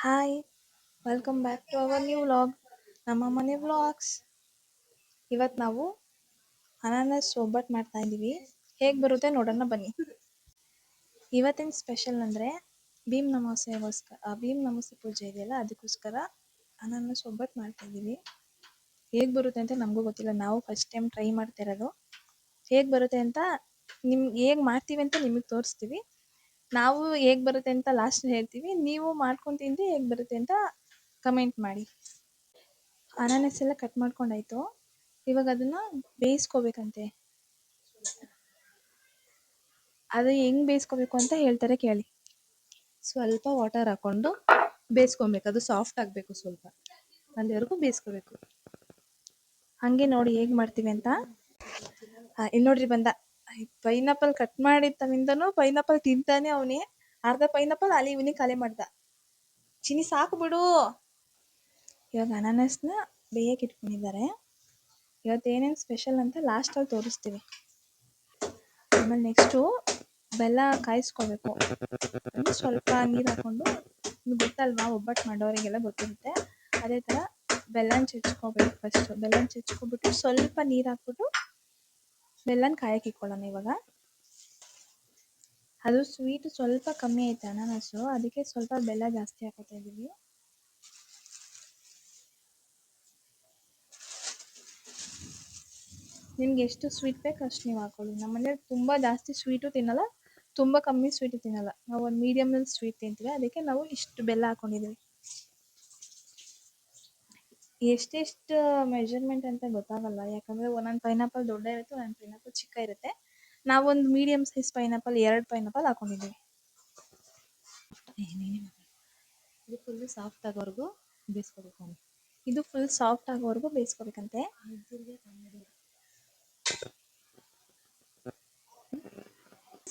Hi, welcome back to our new vlog. ನಮ್ಮ ಮನೆ vlogs. ಇವತ್ತು ನಾವು ಅನಾನಸ್ ಒಬ್ಬಟ್ಟು ಮಾಡ್ತಾ ಇದ್ದೀವಿ. ಹೇಗೆ ಬರುತ್ತೆ ನೋಡೋಣ ಬನ್ನಿ. ಇವತ್ತಿನ ಸ್ಪೆಷಲ್ ಅಂದರೆ ಭೀಮ್ ನಮೋಸೆ ಪೂಜೆ ಇದೆಯಲ್ಲ, ಅದಕ್ಕೋಸ್ಕರ ಅನಾನಸ್ ಒಬ್ಬಟ್ಟು ಮಾಡ್ತಾ ಇದ್ದೀವಿ. ಹೇಗೆ ಬರುತ್ತೆ ಅಂತ ನಮಗೂ ಗೊತ್ತಿಲ್ಲ, ನಾವು ಫಸ್ಟ್ ಟೈಮ್ ಟ್ರೈ ಮಾಡ್ತಾ ಇರೋದು. ಹೇಗೆ ಬರುತ್ತೆ ಅಂತ ನಿಮ್ಗೆ ಹೇಗೆ ಮಾಡ್ತೀವಿ ಅಂತ ನಿಮಗೆ ತೋರಿಸ್ತೀವಿ. ನಾವು ಹೇಗೆ ಬರುತ್ತೆ ಅಂತ ಲಾಸ್ಟ್ ಹೇಳ್ತೀವಿ. ನೀವು ಮಾಡ್ಕೊಂಡು ತಿಂದು ಹೇಗೆ ಬರುತ್ತೆ ಅಂತ ಕಮೆಂಟ್ ಮಾಡಿ. ಅನಾನಸ್ ಎಲ್ಲ ಕಟ್ ಮಾಡ್ಕೊಂಡಾಯ್ತು. ಇವಾಗ ಅದನ್ನ ಬೇಯಿಸ್ಕೋಬೇಕಂತೆ. ಅದು ಹೆಂಗ್ ಬೇಯಿಸ್ಕೋಬೇಕು ಅಂತ ಹೇಳ್ತಾರೆ ಕೇಳಿ. ಸ್ವಲ್ಪ ವಾಟರ್ ಹಾಕೊಂಡು ಬೇಯಿಸ್ಕೊಬೇಕು. ಅದು ಸಾಫ್ಟ್ ಆಗಬೇಕು, ಸ್ವಲ್ಪ ಅಲ್ಲಿವರೆಗೂ ಬೇಯಿಸ್ಕೋಬೇಕು. ಹಂಗೆ ನೋಡಿ ಹೇಗೆ ಮಾಡ್ತೀವಿ ಅಂತ. ಇಲ್ಲಿ ನೋಡ್ರಿ ಬಂದ. ಪೈನಾಪಲ್ ಕಟ್ ಮಾಡಿದ್ದವಿಂದನೂ ಪೈನಾಪಲ್ ತಿಂತಾನೆ ಅವನೇ. ಅರ್ಧ ಪೈನಾಪಲ್ ಅಲ್ಲಿ ಇವನಿಗೆ ಖಾಲಿ ಮಾಡ್ದ. ಚಿನಿ ಸಾಕು ಬಿಡು. ಇವಾಗ ಅನಾನಸ್ನ ಬೇಯಕ್ಕೆ ಇಟ್ಕೊಂಡಿದ್ದಾರೆ. ಇವತ್ತು ಏನೇನು ಸ್ಪೆಷಲ್ ಅಂತ ಲಾಸ್ಟಲ್ಲಿ ತೋರಿಸ್ತೀವಿ. ಆಮೇಲೆ ನೆಕ್ಸ್ಟು ಬೆಲ್ಲ ಕಾಯಿಸ್ಕೋಬೇಕು. ಸ್ವಲ್ಪ ನೀರು ಹಾಕ್ಕೊಂಡು, ಗೊತ್ತಲ್ವಾ ಒಬ್ಬಟ್ಟು ಮಾಡೋರಿಗೆಲ್ಲ ಗೊತ್ತಿರುತ್ತೆ. ಅದೇ ಥರ ಬೆಲ್ಲನ ಚೆಚ್ಕೋಬೇಕು. ಫಸ್ಟು ಬೆಲ್ಲನ ಚೆಚ್ಕೊಬಿಟ್ಟು ಸ್ವಲ್ಪ ನೀರು ಹಾಕ್ಬಿಟ್ಟು ಬೆಲ್ಲನ ಕಾಯಕ್ಕೆ ಇಟ್ಕೊಳ್ಳೋಣ. ಇವಾಗ ಅದು ಸ್ವೀಟ್ ಸ್ವಲ್ಪ ಕಮ್ಮಿ ಐತೆ ಅನಾನಸು, ಅದಕ್ಕೆ ಸ್ವಲ್ಪ ಬೆಲ್ಲ ಜಾಸ್ತಿ ಹಾಕೋತಾ ಇದ್ದೀವಿ. ನಿಮ್ಗೆ ಎಷ್ಟು ಸ್ವೀಟ್ ಬೇಕು ಅಷ್ಟು ನೀವು ಹಾಕೊಳ್ಳಿ. ನಮ್ಮ ಮನೇಲಿ ತುಂಬ ಜಾಸ್ತಿ ಸ್ವೀಟು ತಿನ್ನಲ್ಲ, ತುಂಬ ಕಮ್ಮಿ ಸ್ವೀಟು ತಿನ್ನಲ್ಲ. ನಾವು ಒಂದು ಮೀಡಿಯಮಲ್ಲಿ ಸ್ವೀಟ್ ತಿಂತೀವಿ, ಅದಕ್ಕೆ ನಾವು ಇಷ್ಟು ಬೆಲ್ಲ ಹಾಕ್ಕೊಂಡಿದ್ದೀವಿ. ಎಷ್ಟೆಷ್ಟು ಮೆಜರ್ಮೆಂಟ್ ಅಂತ ಗೊತ್ತಾಗಲ್ಲ, ಯಾಕಂದರೆ ಒಂದೊಂದು ಪೈನಾಪಲ್ ದೊಡ್ಡ ಇರುತ್ತೆ, ಒಂದೊಂದು ಪೈನಾಪಲ್ ಚಿಕ್ಕ ಇರುತ್ತೆ. ನಾವೊಂದು ಮೀಡಿಯಮ್ ಸೈಜ್ ಪೈನಾಪಲ್ 2 ಪೈನಾಪಲ್ ಹಾಕ್ಕೊಂಡಿದ್ದೀವಿ. ಇದು ಫುಲ್ಲು ಸಾಫ್ಟ್ ಆಗೋವರೆಗೂ ಬೇಯಿಸ್ಕೋಬೇಕು. ಇದು ಫುಲ್ ಸಾಫ್ಟ್ ಆಗೋವರೆಗೂ ಬೇಯಿಸ್ಕೋಬೇಕಂತೆ.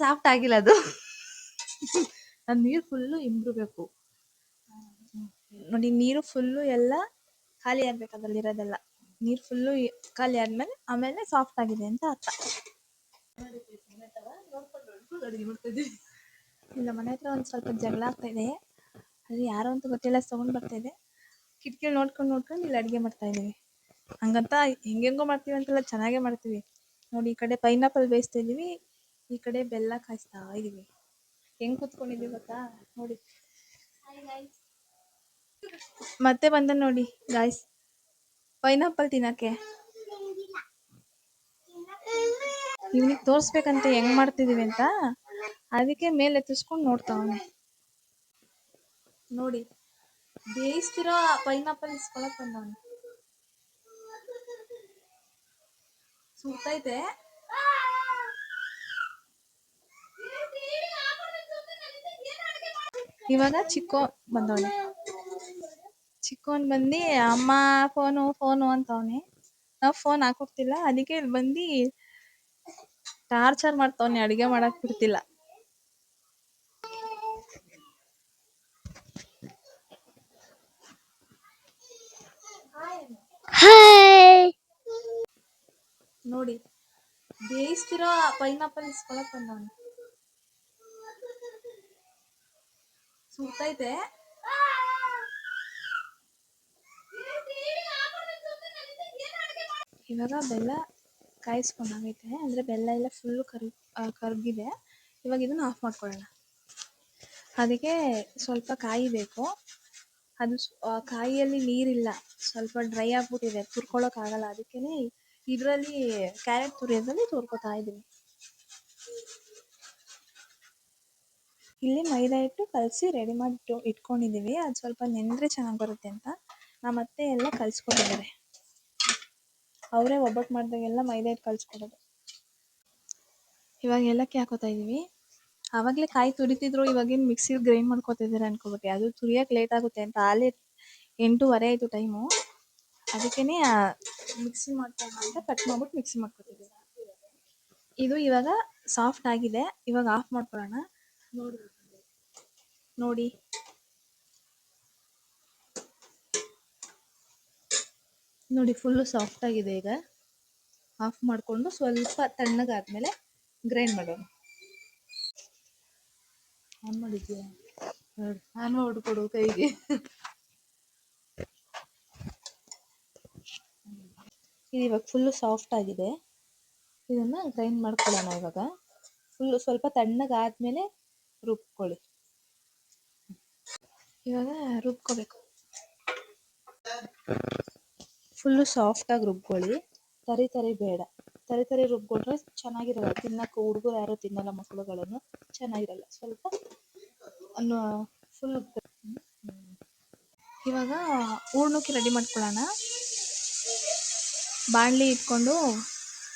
ಸಾಫ್ಟ್ ಆಗಿಲ್ಲ ಅದು. ಅದು ನೀರು ಫುಲ್ಲು ಇಂಬ್ರಬೇಕು. ನೋಡಿ, ನೀರು ಫುಲ್ಲು ಎಲ್ಲ ಖಾಲಿ ಆಗ್ಬೇಕು, ಅದರಲ್ಲಿರೋದೆಲ್ಲ ನೀರು ಫುಲ್ಲು ಖಾಲಿ ಆಮೇಲೆ ಸಾಫ್ಟ್ ಆಗಿದೆ ಅಂತ ಅರ್ಥ. ಇಲ್ಲ, ಮನೆ ಹತ್ರ ಒಂದು ಸ್ವಲ್ಪ ಜಗಳ ಆಗ್ತಾ ಇದೆ. ಅಲ್ಲಿ ಯಾರೋ ಅಂತ ಗೊತ್ತಿಲ್ಲ, ಸೌಂಡ್ ಬರ್ತಾ ಇದೆ. ಕಿಟಕಿ ನೋಡ್ಕೊಂಡು ಇಲ್ಲಿ ಅಡುಗೆ ಮಾಡ್ತಾ ಇದ್ದೀವಿ. ಹಂಗಂತ ಹೆಂಗೆಂಗೋ ಮಾಡ್ತೀವಿ ಅಂತೆಲ್ಲ ಚೆನ್ನಾಗೇ ಮಾಡ್ತೀವಿ. ನೋಡಿ, ಈ ಕಡೆ ಪೈನಾಪಲ್ ಬೇಯಿಸ್ತಾ ಇದ್ದೀವಿ, ಈ ಕಡೆ ಬೆಲ್ಲ ಕಾಯಿಸ್ತಾ ಇದ್ದೀವಿ. ಹೆಂಗೆ ಕೂತ್ಕೊಂಡಿದ್ದೀವಿ ಗೊತ್ತಾ ನೋಡಿ. ಮತ್ತೆ ಬಂದ ನೋಡಿ ಗಾಯ್ಸ್, ಪೈನಾಪಲ್ ತಿನ್ನಕ್ಕೆ. ಇವನಿಗೆ ತೋರಿಸ್ಬೇಕಂತ ಹೆಂಗ್ ಮಾಡ್ತಿದೀವಿ ಅಂತ, ಅದಕ್ಕೆ ಮೇಲೆ ಎತ್ತಿಸ್ಕೊಂಡು ನೋಡ್ತಾವನೆ. ನೋಡಿ, ಬೇಯಿಸ್ತಿರೋ ಪೈನಾಪಲ್ ಇಸ್ಕೊಳಕ್ ಬಂದವನು. ಸುಡ್ತೈತೆ. ಇವಾಗ ಬಂದವನೆ. ಚಿಕ್ಕವನ್ ಬಂದು ಅಮ್ಮ ಫೋನು ಅಂತವನೆ. ನಾವು ಫೋನ್ ಹಾಕೊಡ್ತಿಲ್ಲ, ಅದಕ್ಕೆ ಇಲ್ಲಿ ಬಂದು ಟಾರ್ಚರ್ ಮಾಡ್ತವನೆ, ಅಡುಗೆ ಮಾಡಕ್ ಬಿಡ್ತಿಲ್ಲ. ನೋಡಿ, ಬೇಯಿಸ್ತಿರೋ ಪೈನಾಪಲ್ ಇಸ್ಕೊಳಕ್ ಬಂದವನು. ಸುಡ್ತೈತೆ. ಇವಾಗ ಬೆಲ್ಲ ಕಾಯಿಸ್ಕೊಂಡಾಗೈತೆ, ಅಂದರೆ ಬೆಲ್ಲ ಎಲ್ಲ ಫುಲ್ಲು ಕರಗಿದೆ. ಇವಾಗ ಇದನ್ನು ಆಫ್ ಮಾಡ್ಕೊಳ್ಳೋಣ. ಅದಕ್ಕೆ ಸ್ವಲ್ಪ ಕಾಯಿ ಬೇಕು. ಅದು ಕಾಯಿಯಲ್ಲಿ ನೀರಿಲ್ಲ, ಸ್ವಲ್ಪ ಡ್ರೈ ಆಗಿಬಿಟ್ಟಿದೆ, ತುರ್ಕೊಳ್ಳೋಕ್ಕಾಗಲ್ಲ. ಅದಕ್ಕೇ ಇದರಲ್ಲಿ ಕ್ಯಾರೆಟ್ ತುರಿಯೋದ್ರಲ್ಲಿ ತುರ್ಕೊತಾ ಇದ್ದೀವಿ. ಇಲ್ಲಿ ಮೈದಾ ಹಿಟ್ಟು ಕಲಸಿ ರೆಡಿ ಮಾಡಿ ಇಟ್ಕೊಂಡಿದ್ದೀವಿ. ಅದು ಸ್ವಲ್ಪ ನೆಂದರೆ ಚೆನ್ನಾಗಿ ಬರುತ್ತೆ ಅಂತ ನಮ್ಮ ಅತ್ತೆ ಎಲ್ಲ ಕಲಿಸ್ಕೊಟ್ಟಿದ್ದಾರೆ. ಅವರೇ ಒಬ್ಬಟ್ಟು ಮಾಡಿದಾಗೆಲ್ಲ ಮೈದಾ ಹಿಟ್ಟು ಕಲಿಸ್ಕೊಡೋದು. ಇವಾಗ ಏಲಕ್ಕಿ ಹಾಕೋತಾ ಇದ್ದೀವಿ. ಆವಾಗಲೇ ಕಾಯಿ ತುರಿತಿದ್ರು, ಇವಾಗೇನು ಮಿಕ್ಸಿಗೆ ಗ್ರೈಂಡ್ ಮಾಡ್ಕೊತಿದ್ದಾರೆ ಅನ್ಕೋಬಿಟ್ಟೆ. ಅದು ತುರಿಯೋಕೆ ಲೇಟ್ ಆಗುತ್ತೆ ಅಂತ. ಆಲೇ 8:30 ಆಯಿತು ಟೈಮು, ಅದಕ್ಕೇ ಮಿಕ್ಸಿ ಮಾಡ್ಕೊಳ್ಳೋಣ ಅಂತ ಕಟ್ ಮಾಡ್ಬಿಟ್ಟು ಮಿಕ್ಸಿ ಮಾಡ್ಕೊತಿದ್ದೀವಿ. ಇದು ಇವಾಗ ಸಾಫ್ಟ್ ಆಗಿದೆ. ಇವಾಗ ಆಫ್ ಮಾಡ್ಕೊಳ್ಳೋಣ. ನೋಡಿ, ನೋಡಿ ಫುಲ್ಲು ಸಾಫ್ಟ್ ಆಗಿದೆ. ಈಗ ಆಫ್ ಮಾಡಿಕೊಂಡು ಸ್ವಲ್ಪ ತಣ್ಣಗಾದ್ಮೇಲೆ ಗ್ರೈಂಡ್ ಮಾಡೋಣ. ಆನ್ ಮಾಡಿದ್ಯಾ? ನೋಡು ನಾನು ಹೊಡ್ಕೊಡು ಕೈಗೆ. ಇದು ಇವಾಗ ಫುಲ್ಲು ಸಾಫ್ಟ್ ಆಗಿದೆ. ಇದನ್ನ ಗ್ರೈಂಡ್ ಮಾಡ್ಕೊಳ್ಳೋಣ ಇವಾಗ. ಫುಲ್ಲು ಸ್ವಲ್ಪ ತಣ್ಣಗಾದ್ಮೇಲೆ ರುಬ್ಕೊಳ್ಳಿ. ಇವಾಗ ರುಬ್ಕೋಬೇಕು. ಫುಲ್ಲು ಸಾಫ್ಟಾಗಿ ರುಬ್ಕೊಳ್ಳಿ. ತರಿ ತರಿ ಬೇಡ. ತರಿ ತರಿ ರುಬ್ಕೊಂಡ್ರೆ ಚೆನ್ನಾಗಿರಲ್ಲ, ತಿನ್ನಕ್ಕೆ ಹುಡುಗರು ಯಾರು ತಿನ್ನಲ್ಲ, ಮಕ್ಕಳುಗಳನ್ನು ಚೆನ್ನಾಗಿರಲ್ಲ. ಸ್ವಲ್ಪ ಅನ್ನು ಫುಲ್ ಇವಾಗ ಹೂರ್ಣಕ್ಕೆ ರೆಡಿ ಮಾಡ್ಕೊಳ್ಳೋಣ. ಬಾಣಲಿ ಇಟ್ಕೊಂಡು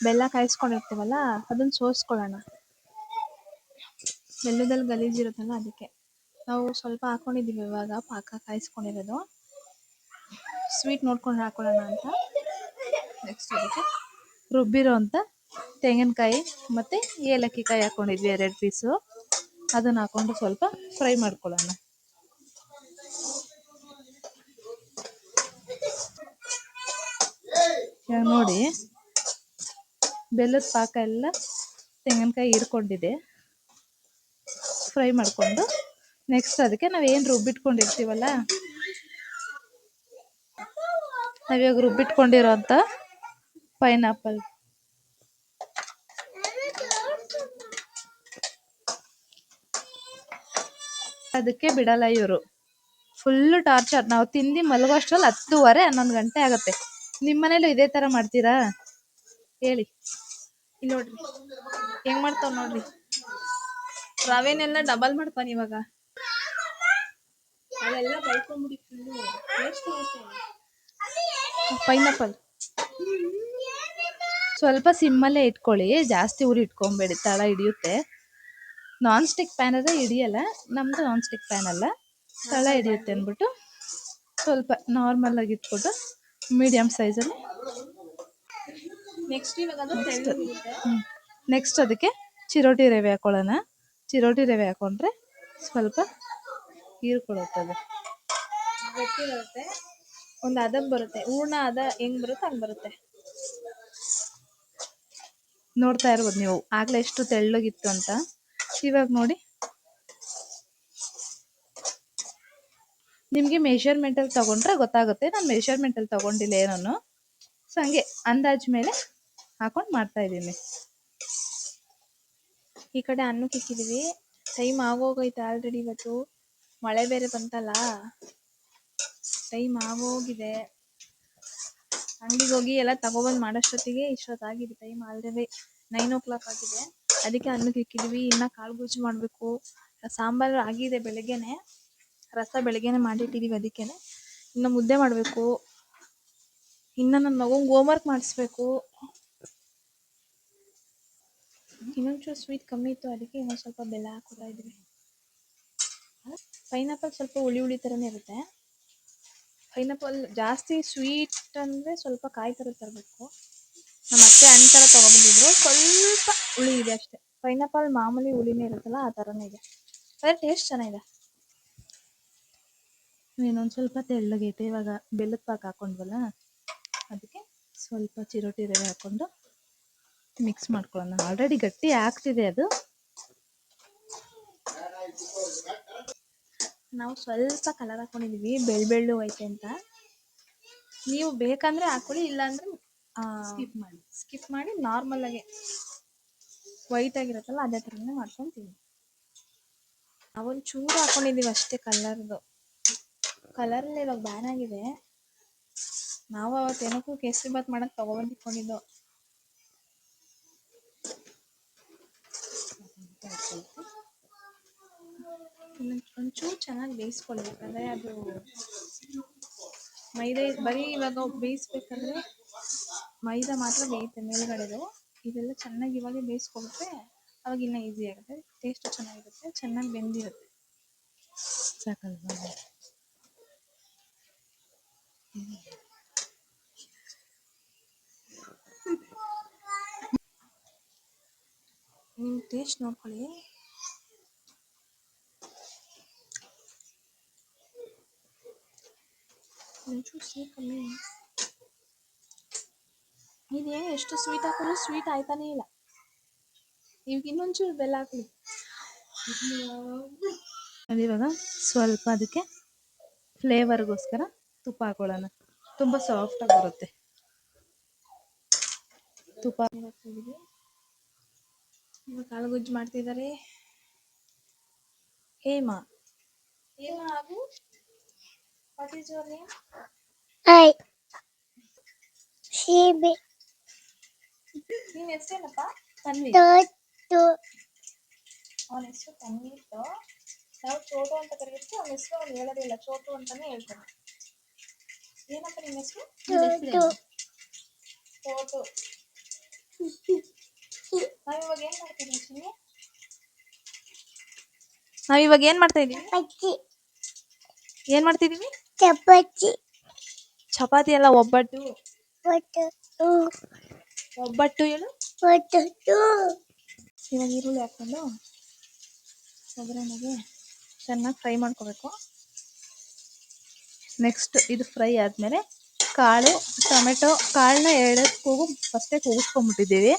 ಬೆಲ್ಲ ಕಾಯಿಸ್ಕೊಂಡಿರ್ತೀವಲ್ಲ ಅದನ್ನ ಸೋಸ್ಕೊಳ್ಳೋಣ. ಬೆಲ್ಲದಲ್ಲಿ ಗಲೀಜಿರುತ್ತಲ್ಲ ಅದಕ್ಕೆ ನಾವು ಸ್ವಲ್ಪ ಹಾಕೊಂಡಿದ್ದೀವಿ ಇವಾಗ ಪಾಕ ಕಾಯಿಸ್ಕೊಂಡಿರೋದು. ಸ್ವೀಟ್ ನೋಡ್ಕೊಂಡು ಹಾಕೊಳ್ಳೋಣ ಅಂತ. ನೆಕ್ಸ್ಟ್ ಅದಕ್ಕೆ ರುಬ್ಬಿರೋ ಅಂಥ ತೆಂಗಿನಕಾಯಿ ಮತ್ತು ಏಲಕ್ಕಿ ಕಾಯಿ ಹಾಕ್ಕೊಂಡಿದ್ವಿ 2 ಪೀಸು. ಅದನ್ನು ಹಾಕ್ಕೊಂಡು ಸ್ವಲ್ಪ ಫ್ರೈ ಮಾಡ್ಕೊಳ್ಳೋಣ. ಇವಾಗ ನೋಡಿ ಬೆಲ್ಲದ ಪಾಕ ಎಲ್ಲ ತೆಂಗಿನಕಾಯಿ ಹೀರ್ಕೊಂಡಿದೆ. ಫ್ರೈ ಮಾಡಿಕೊಂಡು ನೆಕ್ಸ್ಟ್ ಅದಕ್ಕೆ ನಾವು ಏನು ರುಬ್ಬಿಟ್ಕೊಂಡಿರ್ತೀವಲ್ಲ, ನಾವಿವಾಗ ರುಬ್ಬಿಟ್ಕೊಂಡಿರೋ ಅಂಥ ಪೈನಾಪಲ್ ಅದಕ್ಕೆ ಬಿಡಲ್ಲ ಇವರು. Full torture. ನಾವು ತಿಂದು ಮಲಗೋಷ್ಟರಲ್ಲಿ 10:30 11 ಗಂಟೆ ಆಗುತ್ತೆ. ನಿಮ್ಮ ಮನೇಲೂ ಇದೇ ಥರ ಮಾಡ್ತೀರಾ ಹೇಳಿ? ಇಲ್ಲಿ ನೋಡ್ರಿ ಹೆಂಗ್ ಮಾಡ್ತಾವ್ ನೋಡ್ರಿ. ರವೆನೆಲ್ಲ ಡಬಲ್ ಮಾಡ್ತಾನೆ ಇವಾಗ. ಅವೆಲ್ಲ ಬೈಕೊಂಬಿಡಿ ಫುಲ್ಲು. ಟೇಸ್ಟ್ ಆಗುತ್ತೆ ಪೈನಾಪಲ್. ಸ್ವಲ್ಪ ಸಿಮ್ಮಲ್ಲೇ ಇಟ್ಕೊಳ್ಳಿ, ಜಾಸ್ತಿ ಉರಿ ಇಟ್ಕೊಬೇಡಿ, ತಳ ಹಿಡಿಯುತ್ತೆ. ನಾನ್ ಸ್ಟಿಕ್ ಪ್ಯಾನ್ ಆದರೆ ಹಿಡಿಯಲ್ಲ, ನಮ್ಮದು ನಾನ್ ಸ್ಟಿಕ್ ಪ್ಯಾನ್ ಅಲ್ಲ, ತಳ ಹಿಡಿಯುತ್ತೆ ಅಂದ್ಬಿಟ್ಟು ಸ್ವಲ್ಪ ನಾರ್ಮಲಾಗಿ ಇಟ್ಬಿಟ್ಟು ಮೀಡಿಯಮ್ ಸೈಜಲ್ಲಿ. ನೆಕ್ಸ್ಟ್ ಇವಾಗ ಅದು ತೆಳ್ಳಗಿರುತ್ತೆ. ನೆಕ್ಸ್ಟ್ ಅದಕ್ಕೆ ಚಿರೋಟಿ ರವೆ ಹಾಕೊಳ್ಳೋಣ. ಚಿರೋಟಿ ರವೆ ಹಾಕೊಂಡ್ರೆ ಸ್ವಲ್ಪ ಹೀರ್ಕೊಳುತ್ತದೆ, ಗಟ್ಟಿ ಬರುತ್ತೆ. ಒಂದು ಹದಕ್ಕೆ ಬರುತ್ತೆ. ಹೂರ್ಣ ಹದ ಹೆಂಗ್ ಬರುತ್ತೆ ಹಂಗೆ ಬರುತ್ತೆ. ನೋಡ್ತಾ ಇರ್ಬೋದು ನೀವು ಆಗಲೇ ಎಷ್ಟು ತೆಳ್ಳಗಿತ್ತು ಅಂತ. ಇವಾಗ ನೋಡಿ ನಿಮಗೆ ಮೆಷರ್ಮೆಂಟಲ್ಲಿ ತೊಗೊಂಡ್ರೆ ಗೊತ್ತಾಗುತ್ತೆ. ನಾನು ಮೆಷರ್ಮೆಂಟಲ್ಲಿ ತೊಗೊಂಡಿಲ್ಲ ಏನೂ, ಸೊ ಹಂಗೆ ಅಂದಾಜು ಮೇಲೆ ಹಾಕೊಂಡು ಮಾಡ್ತಾಯಿದ್ದೀನಿ. ಈ ಕಡೆ ಅನ್ನಕ್ಕೆ ಇಕ್ಕಿದ್ದೀವಿ. Time ಆಗೋಗೈತೆ already. ಇವತ್ತು ಮಳೆ ಬೇರೆ ಬಂತಲ್ಲ, ಟೈಮ್ ಆಗೋಗಿದೆ. ಅಂಗಡಿಗೆ ಹೋಗಿ ಎಲ್ಲ ತಗೊಬಂದು ಮಾಡೋಷ್ಟೊತ್ತಿಗೆ ಇಷ್ಟೊತ್ತಾಗಿದೆ. ಟೈಮ್ ಆಲ್ರೆಡಿ 9 o'clock ಆಗಿದೆ. ಅದಕ್ಕೆ ಅನ್ನಕ್ಕೆ ಇಕ್ಕಿದ್ದೀವಿ. ಇನ್ನು ಕಾಳು ಗೊಜ್ಜು ಮಾಡಬೇಕು. ಸಾಂಬಾರು ಆಗಿದೆ ಬೆಳಗ್ಗೆನೆ, ರಸ ಬೆಳಗ್ಗೆನೆ ಮಾಡಿಟ್ಟಿದ್ದೀವಿ. ಅದಕ್ಕೆ ಇನ್ನು ಮುದ್ದೆ ಮಾಡಬೇಕು. ಇನ್ನು ನನ್ನ ಮಗಂಗೆ ಹೋಮ್ವರ್ಕ್ ಮಾಡಿಸ್ಬೇಕು. ಇನ್ನೊಂಚೂರು ಸ್ವೀಟ್ ಕಮ್ಮಿ ಇತ್ತು, ಅದಕ್ಕೆ ಇನ್ನೊಂದು ಸ್ವಲ್ಪ ಬೆಲ್ಲ ಹಾಕ್ಕೊತಾ ಇದ್ದೀವಿ. ಪೈನಾಪಲ್ ಸ್ವಲ್ಪ ಹುಳಿ ಹುಳಿ ಥರನೇ ಇರುತ್ತೆ. ಪೈನಾಪಲ್ ಜಾಸ್ತಿ ಸ್ವೀಟ್ ಅಂದರೆ ಸ್ವಲ್ಪ ಕಾಯಿ ಥರ ತರಬೇಕು. ನಮ್ಮ ಅತ್ತೆ ಹಣ್ಣು ಥರ ತೊಗೊಬಂದಿದ್ರು, ಸ್ವಲ್ಪ ಹುಳಿ ಇದೆ ಅಷ್ಟೇ. ಪೈನಾಪಲ್ ಮಾಮೂಲಿ ಹುಳಿನೇ ಇರುತ್ತಲ್ಲ ಆ ಥರನೇ ಇದೆ, ಆದರೆ ಟೇಸ್ಟ್ ಚೆನ್ನಾಗಿದೆ. ಇನ್ನೊಂದು ಸ್ವಲ್ಪ ತೆಳ್ಳಗೈತೆ. ಇವಾಗ ಬೆಲ್ಲದ ಪಾಕ ಹಾಕ್ಕೊಂಡ್ವಲ್ಲ, ಅದಕ್ಕೆ ಸ್ವಲ್ಪ ಚಿರೋಟಿ ರವೆ ಹಾಕ್ಕೊಂಡು ಮಿಕ್ಸ್ ಮಾಡ್ಕೊಳ್ಳೋಣ. ಆಲ್ರೆಡಿ ಗಟ್ಟಿ ಆಗ್ತಿದೆ ಅದು. ನಾವು ಸ್ವಲ್ಪ ಕಲರ್ ಹಾಕ್ಕೊಂಡಿದ್ದೀವಿ, ಬೆಳ್ಳು ಐತೆ ಅಂತ. ನೀವು ಬೇಕಂದರೆ ಹಾಕ್ಕೊಳ್ಳಿ, ಇಲ್ಲಾಂದರೆ ಸ್ಕಿಪ್ ಮಾಡಿ ನಾರ್ಮಲಾಗೆ ವೈಟ್ ಆಗಿರುತ್ತಲ್ಲ ಅದೇ ಥರನೇ ಮಾಡ್ಕೊತೀವಿ. ನಾವೊಂದು ಚೂರು ಹಾಕ್ಕೊಂಡಿದ್ದೀವಿ ಅಷ್ಟೇ ಕಲರ್ದು. ಕಲರಲ್ಲೇ ಇವಾಗ ಬ್ಯಾನ್ ಆಗಿದೆ. ನಾವು ಅವತ್ತು ಏನಕ್ಕೂ ಕೇಸರಿ ಬಾತ್ ಮಾಡೋಕ್ಕೆ ತೊಗೊಬಂದು ಇಟ್ಕೊಂಡಿದ್ದೋ. ಒಂಚೂರು ಚೆನ್ನಾಗಿ ಬೇಯಿಸ್ಕೊಳ್ಳಿ, ಯಾಕಂದರೆ ಅದು ಮೈದಾ ಬರೀ ಇವಾಗ ಬೇಯಿಸ್ಬೇಕಾದ್ರೆ ಮೈದಾ ಮಾತ್ರ ಬೇಯುತ್ತೆ ಮೇಲ್ಗಡೆದು. ಇದೆಲ್ಲ ಚೆನ್ನಾಗಿ ಇವಾಗೇ ಬೇಯಿಸ್ಕೊಬಿಟ್ರೆ ಅವಾಗ ಇನ್ನೂ ಈಸಿ ಆಗುತ್ತೆ, ಟೇಸ್ಟು ಚೆನ್ನಾಗಿರುತ್ತೆ, ಚೆನ್ನಾಗಿ ಬೆಂದಿರುತ್ತೆ. ಸಾಕಲ್ವಾ? ನೀವು ಟೇಸ್ಟ್ ನೋಡ್ಕೊಳ್ಳಿ. ಒಂಚೂರು ಸ್ವೀಟ್ ಕಮ್ಮಿ. ಇದೇ ಎಷ್ಟು ಸ್ವೀಟ್ ಹಾಕಲು ಸ್ವೀಟ್ ಆಯ್ತಾನೇ ಇಲ್ಲ. ಈಗ ಇನ್ನೊಂಚೂರು ಬೆಲ್ಲ ಹಾಕಲಿ. ಅದು ಇವಾಗ ಸ್ವಲ್ಪ ಅದಕ್ಕೆ ಫ್ಲೇವರ್ಗೋಸ್ಕರ ತುಪ್ಪ ಹಾಕೊಳ್ಳೋಣ. ತುಂಬ ಸಾಫ್ಟಾಗಿ ಬರುತ್ತೆ ತುಪ್ಪ. ಇವಾಗ ಕಾಳು ಗೊಜ್ಜು ಮಾಡ್ತಿದ್ದಾರೆ. ಹೇಮಾ ಹೇಮಾ ಹಾಗೂ what is your name? Hi, Shibi, ನಿನ್ನ ಹೆಸರೇನಪ್ಪ? ತನ್ವಿ. Toto, ಅವನ ಹೆಸರು ತನ್ವಿತ್ತು. ನಾವು ಚೋಟು ಅಂತ ಕರೆಯುತ್ತೆ. ಅವನ ಹೆಸರು ಅವ್ನು ಹೇಳೋದೇ ಇಲ್ಲ, ಚೋಟು ಅಂತಾನೆ ಹೇಳ್ತಾನೆ. ಏನಪ್ಪ ನಿನ್ನ ಹೆಸರು? Toto, ಚೋಟು. ನಾವಿವಾಗ ಏನ್ ಮಾಡ್ತಿದ್ದೀವಿ ಚಿನ್ನಿ? ನಾವಿವಾಗ ಏನ್ ಮಾಡ್ತಾ ಇದೀವಿ? Chapati, ಏನ್ ಮಾಡ್ತಿದೀವಿ? Chapati, ಚಪಾತಿ ಅಲ್ಲ, ಒಬ್ಬಟ್ಟು. Potato, ಒಬ್ಬಟ್ಟು ಹೇಳು. Potato, ಇವಾಗ ಈರುಳ್ಳಿ ಹಾಕೊಂಡು ಒಗ್ಗರಣೆಗೆ ಚೆನ್ನಾಗಿ ಫ್ರೈ ಮಾಡ್ಕೋಬೇಕು. ನೆಕ್ಸ್ಟ್ ಇದು ಫ್ರೈ ಆದಮೇಲೆ ಕಾಳು ಟೊಮೆಟೊ ಕಾಳನ್ನ ಫಸ್ಟೇ ಕೂಗಿಸ್ಕೊಂಡ್ಬಿಟ್ಟಿದ್ದೀವಿ.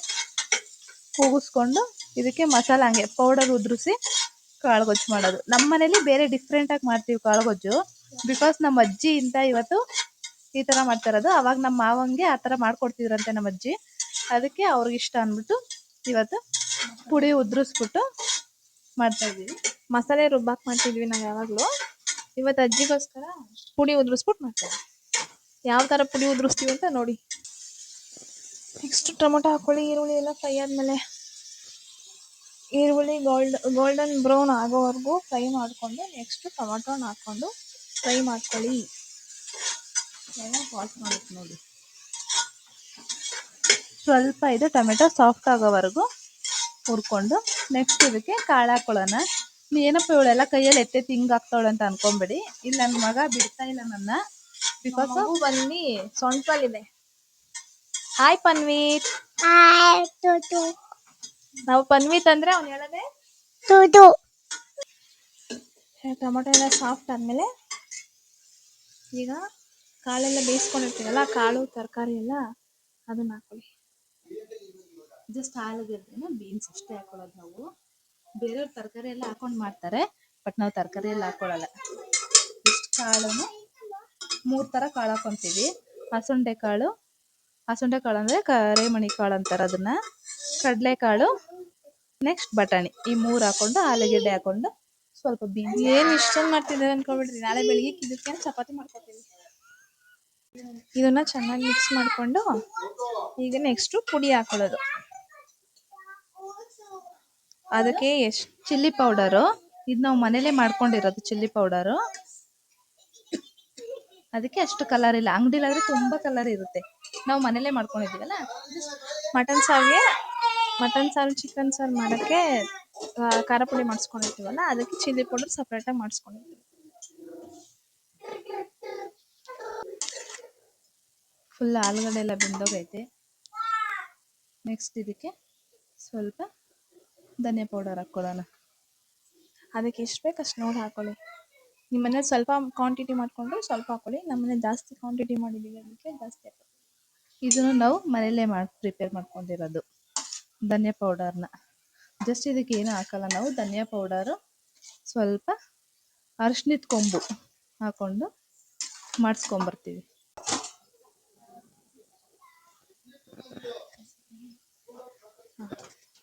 ಕೂಗಿಸ್ಕೊಂಡು ಇದಕ್ಕೆ ಮಸಾಲ ಹಂಗೆ ಪೌಡರ್ ಉದುರಿಸಿ ಕಾಳು ಗೊಜ್ಜು ಮಾಡೋದು. ನಮ್ಮ ಮನೇಲಿ ಬೇರೆ ಡಿಫ್ರೆಂಟಾಗಿ ಮಾಡ್ತೀವಿ ಕಾಳು ಗೊಜ್ಜು. ಬಿಕಾಸ್ ನಮ್ಮ ಅಜ್ಜಿಯಿಂದ ಇವತ್ತು ಈ ಥರ ಮಾಡ್ತಾ ಇರೋದು. ಅವಾಗ ನಮ್ಮ ಮಾವಂಗೆ ಆ ಥರ ಮಾಡ್ಕೊಡ್ತಿದ್ರಂತೆ ನಮ್ಮ ಅಜ್ಜಿ. ಅದಕ್ಕೆ ಅವ್ರಿಗೆ ಇಷ್ಟ ಅಂದ್ಬಿಟ್ಟು ಇವತ್ತು ಪುಡಿ ಉದುರಿಸ್ಬಿಟ್ಟು ಮಾಡ್ತಾಯಿದ್ದೀವಿ. ಮಸಾಲೆ ರುಬ್ಬಾಕ್ ಮಾಡ್ತಿದ್ವಿ ನಾವು ಯಾವಾಗಲೂ. ಇವತ್ತು ಅಜ್ಜಿಗೋಸ್ಕರ ಪುಡಿ ಉದುರಿಸ್ಬಿಟ್ಟು ಮಾಡ್ತೇವೆ. ಯಾವ ಥರ ಪುಡಿ ಉದುರಿಸ್ತೀವಿ ಅಂತ ನೋಡಿ. ನೆಕ್ಸ್ಟ್ ಟೊಮೊಟೊ ಹಾಕ್ಕೊಳ್ಳಿ. ಈರುಳ್ಳಿ ಎಲ್ಲ ಫ್ರೈ ಆದಮೇಲೆ ಈರುಳ್ಳಿ ಗೋಲ್ಡನ್ ಬ್ರೌನ್ ಆಗೋವರೆಗೂ ಫ್ರೈ ಮಾಡಿಕೊಂಡು ನೆಕ್ಸ್ಟ್ ಟೊಮೊಟೊನ ಹಾಕ್ಕೊಂಡು ಫ್ರೈ ಮಾಡ್ಕೊಳ್ಳಿ. ವಾಶ್ ಮಾಡೋದು ನೋಡಿ. ಸ್ವಲ್ಪ ಇದು ಟೊಮೆಟೊ ಸಾಫ್ಟ್ ಆಗೋವರೆಗೂ ಹುರ್ಕೊಂಡು ನೆಕ್ಸ್ಟ್ ಇದಕ್ಕೆ ಕಾಳು ಹಾಕೊಳ್ಳೋಣ. ಏನಪ್ಪ ಇವಳೆಲ್ಲ ಕೈಯಲ್ಲಿ ಎತ್ತೆತ್ತಿ ಹಿಂಗೆ ಹಾಕ್ತಾವಳೆ ಅಂತ ಅನ್ಕೊಂಬೇಡಿ. ಇಲ್ಲಿ ನನ್ನ ಮಗ ಬಿಡ್ತಾ ಇಲ್ಲ ನನ್ನ. ಬಿಕಾಸ್ ಬಂದು ಸೊಂಟಲ್ಲಿದೆ. ಹಾಯ್ ಪನ್ವೀತ್. Hi, Toto, ನಾವು ಪನ್ವೀತ್ ಅಂದ್ರೆ ಅವ್ನು ಹೇಳೋದೆ. Toto, ಟೊಮೊಟೊ ಎಲ್ಲ ಸಾಫ್ಟ್ ಆದಮೇಲೆ ಈಗ ಕಾಳೆಲ್ಲ ಬೇಯಿಸ್ಕೊಂಡಿರ್ತೀವಲ್ಲ, ಕಾಳು ತರಕಾರಿ ಎಲ್ಲ ಅದನ್ನ ಹಾಕೊಳ್ಳಿ. ಜಸ್ಟ್ ಆಲೂಗಡ್ಡೆನ ಬೀನ್ಸ್ ಅಷ್ಟೇ ಹಾಕೊಳ್ಳೋದು ನಾವು. ಬೇರೆಯವ್ರು ತರಕಾರಿ ಎಲ್ಲ ಹಾಕೊಂಡು ಮಾಡ್ತಾರೆ, ಬಟ್ ನಾವು ತರಕಾರಿ ಎಲ್ಲ ಹಾಕೊಳ್ಳಲ್ಲ. ಇಷ್ಟು ಕಾಳನ್ನು 3 ಥರ ಕಾಳು ಹಾಕೊತೀವಿ. ಹಸುಂಡೆ ಕಾಳು ಅಂದರೆ ಕರೇಮಣಿ ಕಾಳು ಅಂತಾರೆ ಅದನ್ನು. ಕಡಲೆಕಾಳು, ನೆಕ್ಸ್ಟ್ ಬಟಾಣಿ, ಈ 3 ಹಾಕೊಂಡು ಆಲೂಗಡ್ಡೆ ಹಾಕೊಂಡು ಸ್ವಲ್ಪ ಬೀನ್ಸ್. ಏನು ಇಷ್ಟೊಂದು ಮಾಡ್ತಿದ್ದಾರೆ ಅನ್ಕೊಬಿಡ್ರಿ. ನಾಳೆ ಬೆಳಿಗ್ಗೆ ಇದಕ್ಕೆ ಚಪಾತಿ ಮಾಡ್ಕೊತೀವಿ. ಇದನ್ನ ಚೆನ್ನಾಗಿ ಮಿಕ್ಸ್ ಮಾಡಿಕೊಂಡು ಈಗ ನೆಕ್ಸ್ಟು ಪುಡಿ ಹಾಕೊಳ್ಳೋದು. ಅದಕ್ಕೆ ಎಷ್ಟು ಚಿಲ್ಲಿ ಪೌಡರು, ಇದು ನಾವು ಮನೇಲೇ ಮಾಡ್ಕೊಂಡಿರೋದು ಚಿಲ್ಲಿ ಪೌಡರು. ಅದಕ್ಕೆ ಅಷ್ಟು ಕಲರ್ ಇಲ್ಲ. ಅಂಗಡಿಲಾದ್ರೆ ತುಂಬ ಕಲರ್ ಇರುತ್ತೆ. ನಾವು ಮನೇಲೇ ಮಾಡ್ಕೊಂಡಿದ್ದೀವಲ್ಲ. ಮಟನ್ ಸಾರು ಚಿಕನ್ ಸಾರು ಮಾಡೋಕ್ಕೆ ಖಾರ ಪುಡಿ ಮಾಡಿಸ್ಕೊಂಡಿರ್ತೀವಲ್ಲ, ಅದಕ್ಕೆ ಚಿಲ್ಲಿ ಪೌಡರ್ ಸಪ್ರೇಟಾಗಿ ಮಾಡಿಸ್ಕೊಂಡಿರ್ತೀವಿ. ಫುಲ್ ಆಲೂಗಡ್ಡೆ ಎಲ್ಲ ಬೆಂದೋಗೈತೆ. ನೆಕ್ಸ್ಟ್ ಇದಕ್ಕೆ ಸ್ವಲ್ಪ ಧನಿಯಾ ಪೌಡರ್ ಹಾಕ್ಕೊಳ್ಳೋಣ. ಅದಕ್ಕೆ ಎಷ್ಟು ಬೇಕು ಅಷ್ಟು ನೋಡಿ ಹಾಕೊಳ್ಳಿ. ನಿಮ್ಮ ಮನೇಲಿ ಸ್ವಲ್ಪ ಕ್ವಾಂಟಿಟಿ ಮಾಡಿಕೊಂಡು ಸ್ವಲ್ಪ ಹಾಕೊಳ್ಳಿ. ನಮ್ಮ ಮನೇಲಿ ಜಾಸ್ತಿ ಕ್ವಾಂಟಿಟಿ ಮಾಡಿದ್ದೀವಿ, ಅದಕ್ಕೆ ಜಾಸ್ತಿ ಹಾಕೊಳ್ಳಿ. ಇದನ್ನು ನಾವು ಮನೇಲೇ ಪ್ರಿಪೇರ್ ಮಾಡ್ಕೊಂಡಿರೋದು ಧನಿಯಾ ಪೌಡರ್ನ. ಜಸ್ಟ್ ಇದಕ್ಕೆ ಏನು ಹಾಕಲ್ಲ ನಾವು. ಧನಿಯಾ ಪೌಡರು, ಸ್ವಲ್ಪ ಅರಿಶಿನದ ಕೊಂಬು ಹಾಕ್ಕೊಂಡು ಮಾಡಿಸ್ಕೊಂಬರ್ತೀವಿ.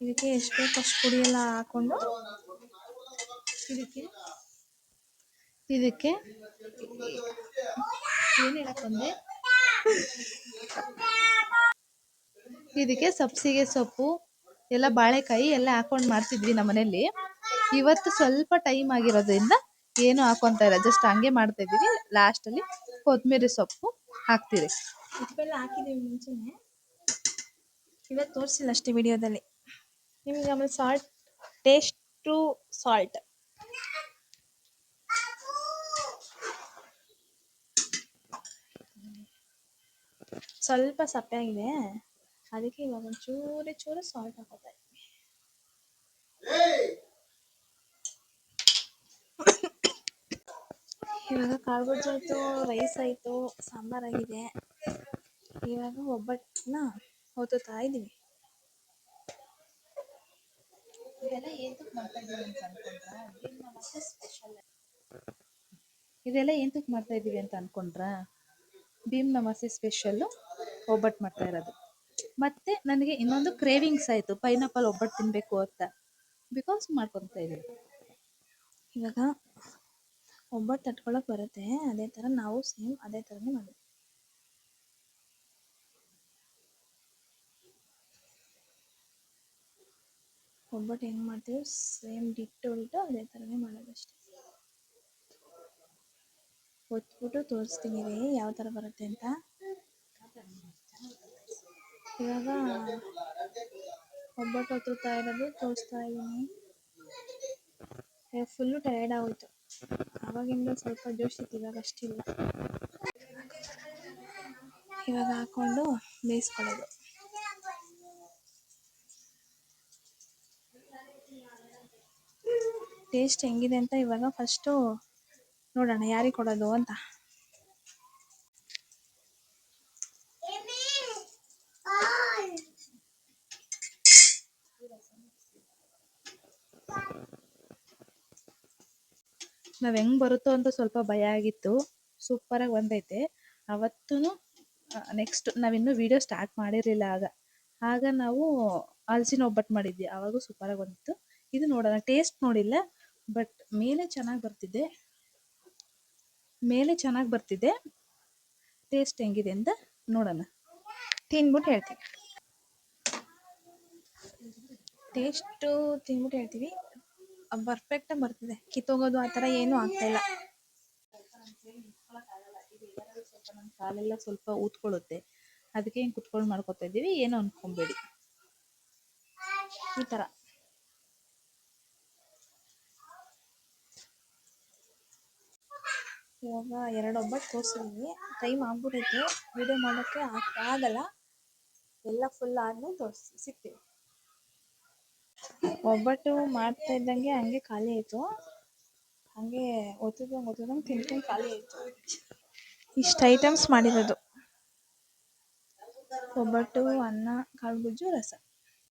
ಇದಕ್ಕೆ ಎಷ್ಟು ಬೇಕು ಅಷ್ಟು ಪುಡಿ ಎಲ್ಲ ಹಾಕ್ಕೊಂಡು ಇದಕ್ಕೆ ಏನು ಹೇಳಕ್ಕಂದೆ, ಇದಕ್ಕೆ ಸಬ್ಸಿಗೆ ಸೊಪ್ಪು ಎಲ್ಲ ಬಾಳೆಕಾಯಿ ಎಲ್ಲ ಹಾಕೊಂಡು ಮಾಡ್ತಿದ್ವಿ ನಮ್ಮ ಮನೇಲಿ. ಇವತ್ತು ಸ್ವಲ್ಪ ಟೈಮ್ ಆಗಿರೋದ್ರಿಂದ ಏನು ಹಾಕೊತಾ ಇಲ್ಲ, ಜಸ್ಟ್ ಹಂಗೆ ಮಾಡ್ತಾ ಇದ್ದೀವಿ. ಲಾಸ್ಟಲ್ಲಿ ಕೊತ್ತಂಬರಿ ಸೊಪ್ಪು ಹಾಕ್ತೀರಿ. ಉಪ್ಪೆಲ್ಲ ಹಾಕಿದ್ದೀವಿ ಮುಂಚೆನೆ, ಇವತ್ತು ತೋರಿಸಿಲ್ಲ ಅಷ್ಟೇ ವಿಡಿಯೋದಲ್ಲಿ ನಿಮಗೆ. ಆಮೇಲೆ ಸಾಲ್ಟ್, ಟೇಸ್ಟ್ ಟು ಸಾಲ್ಟ್. ಸ್ವಲ್ಪ ಸಪ್ಪೆ ಆಗಿದೆ, ಅದಕ್ಕೆ ಇವಾಗ ಚೂರು ಸಾಲ್ಟ್ ಹಾಕೋತಾ ಇದ್ದೀನಿ. ಇವಾಗ ಕಾಳು ಗೊಜ್ಜು ಆಯಿತು, ರೈಸ್ ಆಯಿತು, ಸಾಂಬಾರಾಗಿದೆ. ಇವಾಗ ಒಬ್ಬಟ್ಟನ್ನ ಹೊತ್ತುತ್ತಾ ಇದ್ದೀವಿ. ಇದೆಲ್ಲ ಏತಕ್ಕೆ ಮಾಡ್ತಾ ಇದೀವಿ ಅಂತ ಅನ್ಕೊಂಡ್ರಾ? ಭೀಮ್ನ ಮತ್ತೆ ಸ್ಪೆಷಲ್. ಇದೆಲ್ಲ ಏತಕ್ಕೆ ಮಾಡ್ತಾ ಇದೀವಿ ಅಂತ ಅನ್ಕೊಂಡ್ರಾ? ಭೀಮ್ ನಮಾಸೆ ಸ್ಪೆಷಲ್ಲು ಒಬ್ಬಟ್ಟು ಮಾಡ್ತಾ ಇರೋದು. ಮತ್ತೆ ನನಗೆ ಇನ್ನೊಂದು ಕ್ರೇವಿಂಗ್ಸ್ ಆಯಿತು ಪೈನಾಪಲ್ ಒಬ್ಬಟ್ಟು ತಿನ್ನಬೇಕು ಅಂತ, ಬಿಕಾಸ್ ಮಾಡ್ಕೊತಾ ಇದ್ದೀನಿ. ಇವಾಗ ಒಬ್ಬಟ್ಟು ತಟ್ಕೊಳಕ್ಕೆ ಬರುತ್ತೆ, ಅದೇ ಥರ ನಾವು ಸೇಮ್ ಅದೇ ಥರನೇ ಮಾಡೋದು. ಒಬ್ಬಟ್ಟು ಹೆಂಗೆ ಮಾಡ್ತೀವಿ ಸೇಮ್ ಡಿಟ್ಟು ಅದೇ ಥರನೇ ಮಾಡೋದಷ್ಟೇ. ಒತ್ಬಿಟ್ಟು ತೋರಿಸ್ತೀನಿ ರೀ ಯಾವ ಥರ ಬರುತ್ತೆ ಅಂತ. ಇವಾಗ ಒಬ್ಬಟ್ಟು ಒತ್ತುತ್ತಾ ಇರೋದು ತೋರಿಸ್ತಾ ಇದ್ದೀನಿ. ಫುಲ್ಲು ಟಯರ್ಡ್ ಆಗೋಯ್ತು, ಆವಾಗಿಂದ ಸ್ವಲ್ಪ ಜೋಶ್ ಇತ್ತು, ಇವಾಗ ಅಷ್ಟಿಲ್ಲ. ಇವಾಗ ಹಾಕ್ಕೊಂಡು ಬೇಯಿಸ್ಕೊಳ್ಳೋದು. ಟೇಸ್ಟ್ ಹೆಂಗಿದೆ ಅಂತ ಇವಾಗ ಫಸ್ಟು ನೋಡೋಣ ಯಾರಿಗೆ ಕೊಡೋದು ಅಂತ. ನಾವು ಹೆಂಗೆ ಬರುತ್ತೋ ಅಂತ ಸ್ವಲ್ಪ ಭಯ ಆಗಿತ್ತು. ಸೂಪರಾಗಿ ಬಂದೈತೆ. ಅವತ್ತೂ ನೆಕ್ಸ್ಟ್ ನಾವಿನ್ನೂ ವೀಡಿಯೋ ಸ್ಟಾರ್ಟ್ ಮಾಡಿರಲಿಲ್ಲ. ಆಗ ನಾವು ಹಲಸಿನ ಒಬ್ಬಟ್ಟು ಮಾಡಿದ್ವಿ, ಆವಾಗೂ ಸೂಪರಾಗಿ ಬಂದಿತ್ತು. ಇದು ನೋಡೋಣ, ಟೇಸ್ಟ್ ನೋಡಿಲ್ಲ, ಬಟ್ ಮೇಲೆ ಚೆನ್ನಾಗಿ ಬರ್ತಿದೆ. ಟೇಸ್ಟ್ ಹೆಂಗಿದೆ ಅಂತ ನೋಡೋಣ, ತಿಂದ್ಬಿಟ್ಟು ಹೇಳ್ತೀವಿ. ಟೇಸ್ಟು ತಿಂದ್ಬಿಟ್ಟು ಹೇಳ್ತೀವಿ. ಪರ್ಫೆಕ್ಟಾಗಿ ಬರ್ತಿದೆ, ಕಿತ್ತೋಗೋದು ಆ ಥರ ಏನೂ ಆಗ್ತಾಯಿಲ್ಲ. ಸ್ವಲ್ಪ ನನ್ನ ಕಾಲೆಲ್ಲ ಸ್ವಲ್ಪ ಊದ್ಕೊಳ್ಳುತ್ತೆ, ಅದಕ್ಕೆ ಹಿಂಗೆ ಕುತ್ಕೊಂಡು ಮಾಡ್ಕೊತಾ ಇದ್ದೀವಿ, ಏನೂ ಅಂದ್ಕೊಬೇಡಿ. ಈ ಥರ ಇವಾಗ 2 ಒಬ್ಬಟ್ಟು ತೋರಿಸಿದ್ವಿ. ಟೈಮ್ ಆಗ್ಬಿಟ್ಟೈತೆ, ವೀಡಿಯೋ ಮಾಡೋಕ್ಕೆ ಆಗಲ್ಲ. ಎಲ್ಲ ಫುಲ್ ಆದಮೇಲೆ ಸಿಗ್ತೀವಿ. ಒಬ್ಬಟ್ಟು ಮಾಡ್ತಾ ಇದ್ದಂಗೆ ಹಂಗೆ ಖಾಲಿ ಆಯಿತು. ಹಾಗೆ ಒತ್ತದಂಗೆ ತಿನ್ಕೊಂಡು ಖಾಲಿ ಆಯಿತು. ಇಷ್ಟು ಐಟಮ್ಸ್ ಮಾಡಿರೋದು: ಒಬ್ಬಟ್ಟು, ಅನ್ನ, ಕಾಳು ಗೊಜ್ಜು, ರಸ.